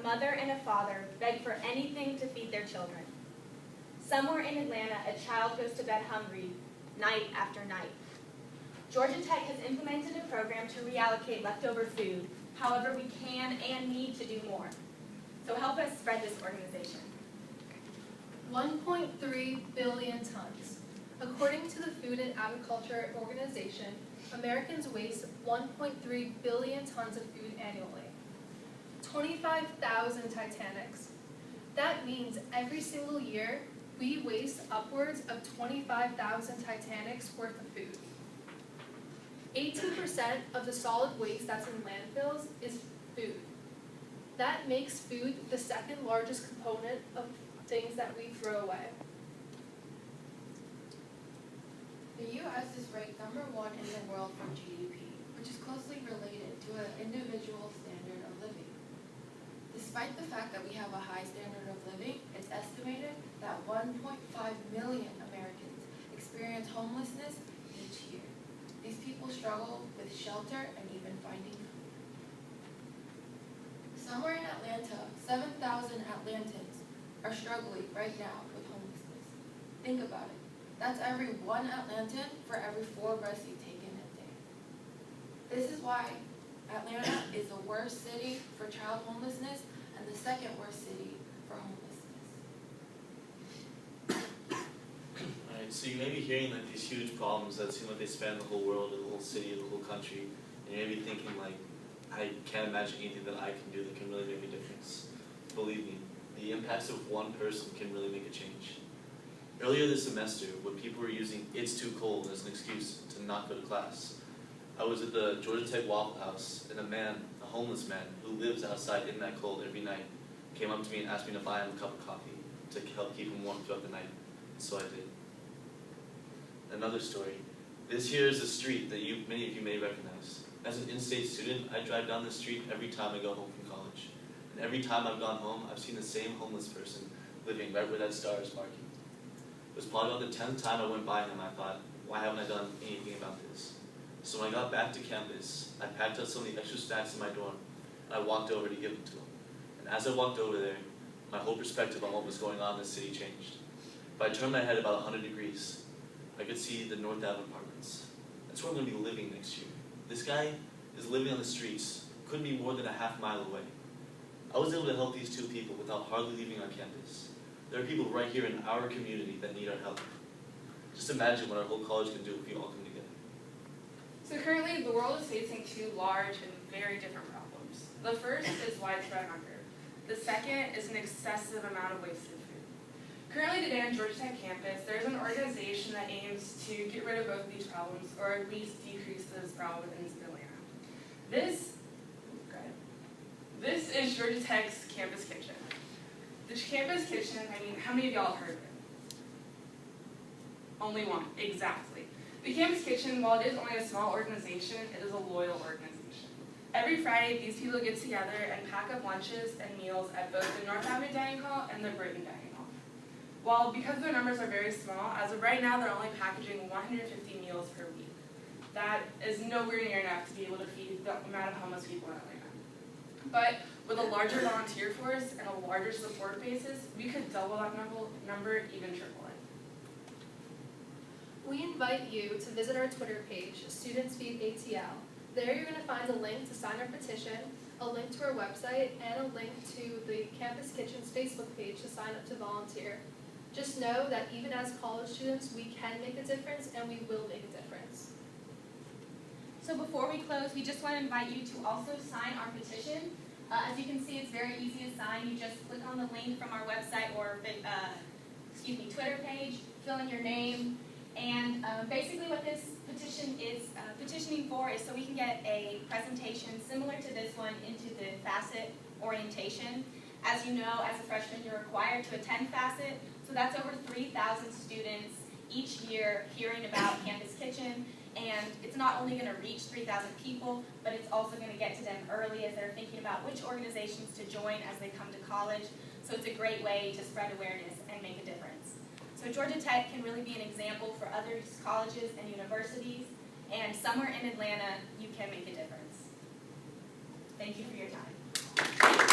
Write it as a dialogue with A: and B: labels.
A: mother and a father beg for anything to feed their children. Somewhere in Atlanta, a child goes to bed hungry night after night. Georgia Tech has implemented a program to reallocate leftover food. However, we can and need to do more. So help us spread this organization.
B: 1.3 billion tons. According to the Food and Agriculture Organization, Americans waste 1.3 billion tons of food annually. 25,000 Titanics. That means every single year, we waste upwards of 25,000 Titanics worth of food. 18% of the solid waste that's in landfills is food. That makes food the second largest component of things that we throw away.
C: The U.S. is ranked #1 in the world for GDP, which is closely related to an individual standard of living. Despite the fact that we have a high standard of living, it's estimated that 1.5 million Americans experience homelessness each year. These people struggle with shelter and even finding food. Somewhere in Atlanta, 7,000 Atlantans are struggling right now with homelessness. Think about it. That's every one Atlantan for every 4 breaths you take in a day. This is why Atlanta is the worst city for child homelessness and the second worst city for homelessness.
D: Alright, so you may be hearing like these huge problems that seem like they span the whole world, or the whole city, or the whole country, and you may be thinking like, I can't imagine anything that I can do that can really make a difference. Believe me, the impacts of one person can really make a change. Earlier this semester, when people were using "it's too cold" as an excuse to not go to class, I was at the Georgia Tech Waffle House, and a homeless man who lives outside in that cold every night, came up to me and asked me to buy him a cup of coffee to help keep him warm throughout the night. So I did. Another story. This here is a street that many of you may recognize. As an in-state student, I drive down this street every time I go home from college. And every time I've gone home, I've seen the same homeless person living right where that star is marking. It was probably about the 10th time I went by him, I thought, why haven't I done anything about this? So when I got back to campus, I packed up some of the extra snacks in my dorm, and I walked over to give them to him. And as I walked over there, my whole perspective on what was going on in the city changed. If I turned my head about 100 degrees, I could see the North Ave apartments. That's where I'm going to be living next year. This guy is living on the streets, couldn't be more than a half mile away. I was able to help these 2 people without hardly leaving our campus. There are people right here in our community that need our help. Just imagine what our whole college can do if we all come together.
E: So currently, the world is facing 2 large and very different problems. The first is widespread hunger. The second is an excessive amount of wasted food. Currently today on Georgia Tech campus, there's an organization that aims to get rid of both of these problems, or at least decrease those problems in Atlanta. This is Georgia Tech's Campus Kitchen. The Campus Kitchen, I mean, how many of y'all have heard of it? Only one, exactly. The Campus Kitchen, while it is only a small organization, it is a loyal organization. Every Friday, these people get together and pack up lunches and meals at both the North Avenue Dining Hall and the Britton Dining Hall. While because their numbers are very small, as of right now, they're only packaging 150 meals per week. That is nowhere near enough to be able to feed the amount of homeless people in Atlanta. But with a larger volunteer force and a larger support basis, we could double that number, even triple it.
B: We invite you to visit our Twitter page, Students Feed ATL. There you're going to find a link to sign our petition, a link to our website, and a link to the Campus Kitchen's Facebook page to sign up to volunteer. Just know that even as college students, we can make a difference and we will make a difference.
A: So before we close, we just want to invite you to also sign our petition. As you can see, it's very easy to sign. You just click on the link from our website or Twitter page, fill in your name, and basically what this petition is petitioning for is so we can get a presentation similar to this one into the Facet orientation. As you know, as a freshman, you're required to attend Facet, so that's over 3,000 students each year hearing about Campus Kitchen. And it's not only going to reach 3,000 people, but it's also going to get to them early as they're thinking about which organizations to join as they come to college. So it's a great way to spread awareness and make a difference. So Georgia Tech can really be an example for other colleges and universities, and somewhere in Atlanta, you can make a difference. Thank you for your time.